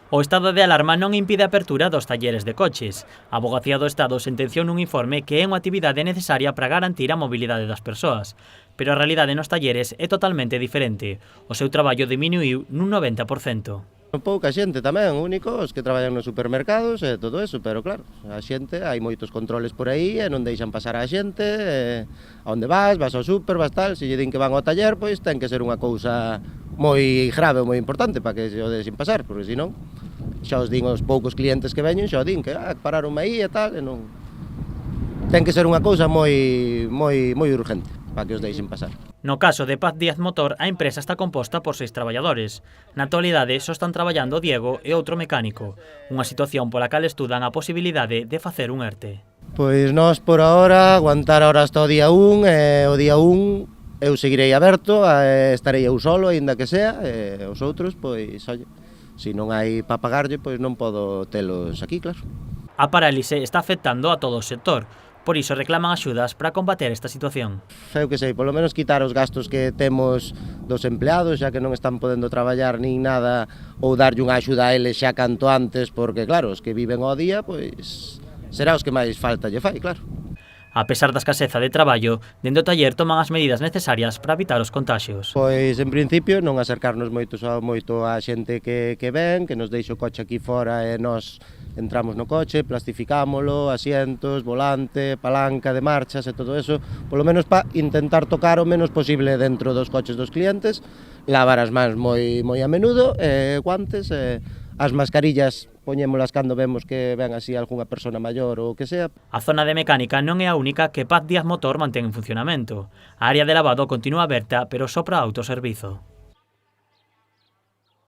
O estado de alarma non impide a apertura dos talleres de coches. A Avogacía do Estado sentenciou nun informe que é unha actividade necesaria para garantir a mobilidade das persoas. Pero a realidade nos talleres é totalmente diferente. O seu traballo diminuiu nun 90%. Pouca xente tamén, únicos que traballan nos supermercados e todo eso, pero claro, a xente, hai moitos controles por aí e non deixan pasar a xente, a onde vas ao super, vas tal, se lle din que van ao taller, pois ten que ser unha cousa moi grave, moi importante para que se o deixen pasar, porque senón xa os din os poucos clientes que veñen, xa o din que pararonme aí e tal, e non... Ten que ser unha cousa moi urgente para que os deixen pasar. No caso de Paz Díaz Motor, a empresa está composta por 6 traballadores. Na actualidade só están traballando Diego e outro mecánico, unha situación pola cal estudan a posibilidade de facer un ERTE. Pois nós por ahora aguantar ahora hasta o día 1, e o día 1 eu seguirei aberto, estarei eu solo, aínda que sea, e os outros, pois, oye, se non hai para pagarlle, pois non podo telos aquí, claro. A parálise está afectando a todo o sector. Por iso reclaman axudas para combater esta situación. Eu que sei, polo menos quitar os gastos que temos dos empleados, xa que non están podendo traballar nin nada, ou darlle unha axuda a eles xa canto antes, porque claro, os que viven ao día, pois será os que máis falta lle fai, claro. A pesar da escaseza de traballo, dende o taller toman as medidas necesarias para evitar os contaxios. Pois, en principio, non acercarnos moito á xente que ven, que nos deixe o coche aquí fora e nós entramos no coche, plastificámolo, asientos, volante, palanca de marchas e todo eso, polo menos para intentar tocar o menos posible dentro dos coches dos clientes, lavar as mans moi a menudo, guantes, as mascarillas poñémolas cando vemos que ven así algunha persona maior ou o que sea. A zona de mecánica non é a única que Paz Díaz Motor mantén en funcionamento. A área de lavado continúa aberta, pero só para autoservizo.